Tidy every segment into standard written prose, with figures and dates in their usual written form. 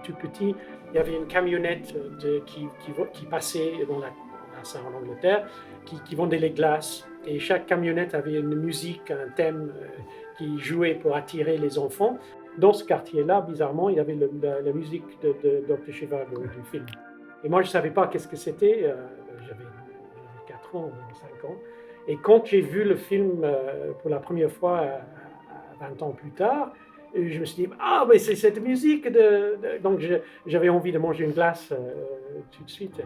tout petit, il y avait une camionnette qui passait dans ça en Angleterre, qui vendait les glaces. Et chaque camionnette avait une musique, un thème qui jouait pour attirer les enfants. Dans ce quartier-là, bizarrement, il y avait la musique de Dr. Zhivago du film. Et moi, je ne savais pas qu'est-ce que c'était. J'avais 4 ans, 5 ans. Et quand j'ai vu le film pour la première fois, 20 ans plus tard, je me suis dit, ah, mais c'est cette musique. Donc, j'avais envie de manger une glace tout de suite.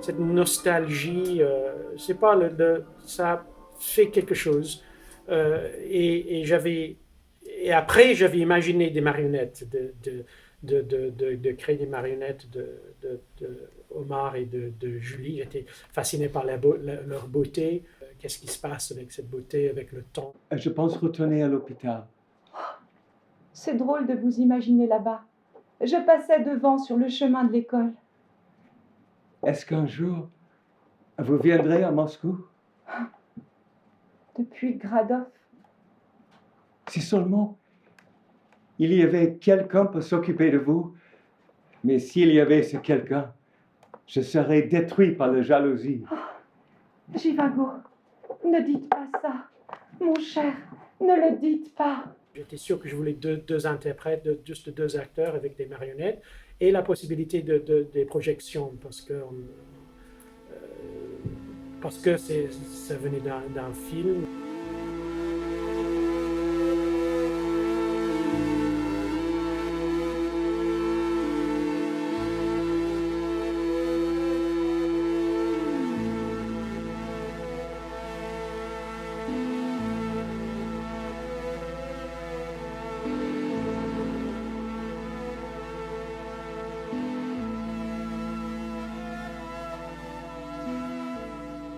Cette nostalgie, c'est pas ça fait quelque chose. Et après, j'avais imaginé des marionnettes, de créer des marionnettes de Omar et de Julie. J'étais fasciné par leur beauté. Qu'est-ce qui se passe avec cette beauté, avec le temps? Je pense retourner à l'hôpital. C'est drôle de vous imaginer là-bas. Je passais devant sur le chemin de l'école. Est-ce qu'un jour, vous viendrez à Moscou? Depuis Gradov. Si seulement il y avait quelqu'un pour s'occuper de vous. Mais s'il y avait ce quelqu'un, je serais détruit par la jalousie. Oh, Zhivago, ne dites pas ça. Mon cher, ne le dites pas. J'étais sûr que je voulais deux interprètes, juste deux acteurs avec des marionnettes, et la possibilité des projections, parce que ça venait d'un film.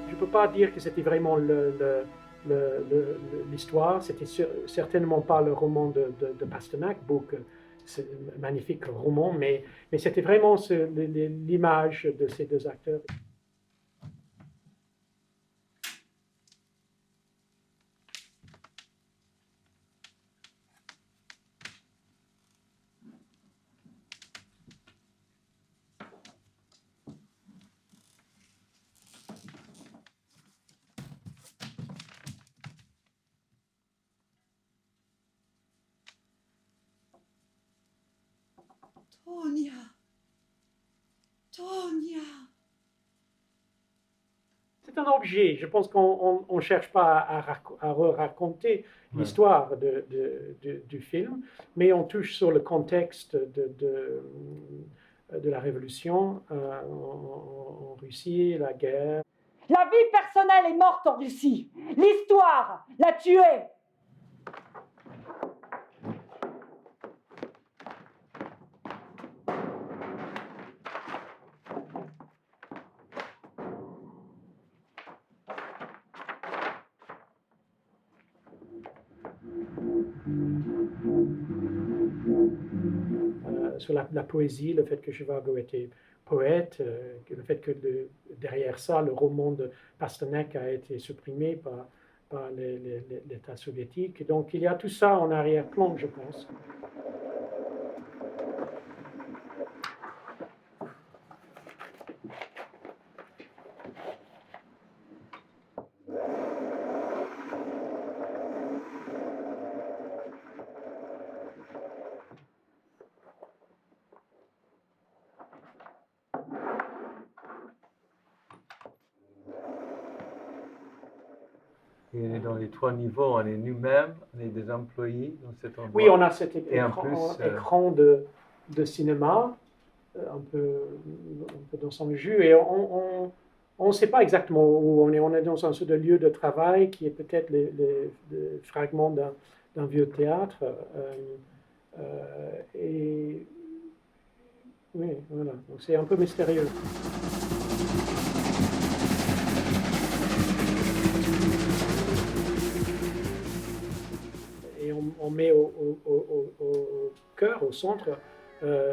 Je ne peux pas dire que c'était vraiment l'histoire, c'était certainement pas le roman de Pasternak, c'est un magnifique roman, mais c'était vraiment l'image de ces deux acteurs. Tonia. C'est un objet. Je pense qu'on ne cherche pas à raconter l'histoire du film, mais on touche sur le contexte de la révolution en Russie, la guerre. La vie personnelle est morte en Russie. L'histoire l'a tuée. Sur la poésie, le fait que Zhivago était poète, le fait que derrière ça, le roman de Pasternak a été supprimé par l'État soviétique. Donc il y a tout ça en arrière-plan, je pense. Et on est dans les 3 niveaux, on est nous-mêmes, on est des employés dans cet endroit. Oui, on a cet Et en plus, écran de cinéma, un peu dans son jus, et on ne sait pas exactement où on est. On est dans un sorte de lieu de travail qui est peut-être les fragments d'un vieux théâtre. Et oui, voilà. Donc c'est un peu mystérieux. Et on met au cœur, au centre,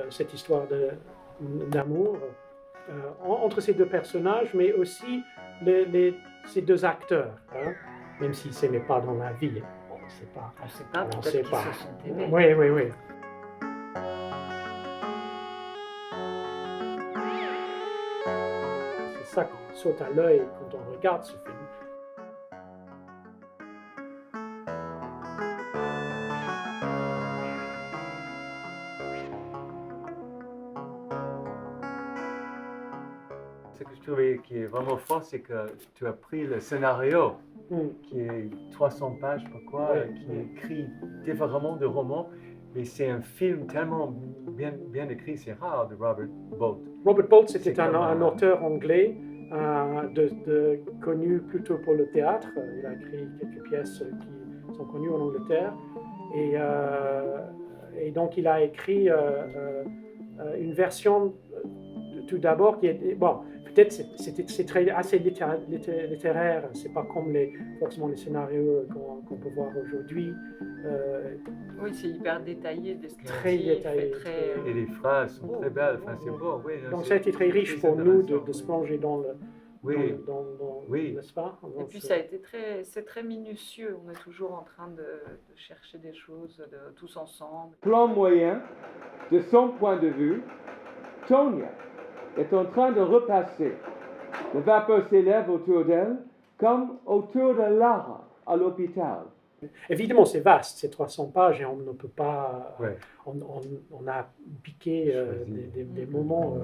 cette histoire d'amour entre ces deux personnages, mais aussi ces deux acteurs, hein, même s'ils ne s'aimaient pas dans la vie. Bon, sait pas. On ne sait pas, On peut-être sait qu'ils pas. se sont aimés. Oui, oui, oui. C'est ça qui saute à l'œil quand on regarde ce film. Ce que je trouvais qui est vraiment fort, c'est que tu as pris le scénario, qui est 300 pages, je sais pas quoi, Oui, qui oui. est écrit différemment de romans, mais c'est un film tellement bien écrit, c'est rare de Robert Bolt. Robert Bolt, c'était C'est un, comme un auteur anglais connu plutôt pour le théâtre. Il a écrit quelques pièces qui sont connues en Angleterre. Et donc, il a écrit une version tout d'abord qui était... Bon, peut-être c'est assez littéraire. C'est pas comme forcément les scénarios qu'on peut voir aujourd'hui. Oui, c'est hyper détaillé, descriptif, Très détaillé. et très... Et les phrases sont très belles, enfin, c'est beau. Oui, non, Donc c'est- ça a été très riche c'est pour nous de intéressant, se plonger dans le... Oui, Oui. N'est-ce pas? Et Donc, puis ça a été c'est très minutieux. On est toujours en train de chercher des choses tous ensemble. Plan moyen, de son point de vue, Tonya est en train de repasser. La vapeur s'élève autour d'elle comme autour de Lara à l'hôpital. Évidemment, c'est vaste, c'est 300 pages et on ne peut pas... Ouais. On a piqué Choisi. des moments...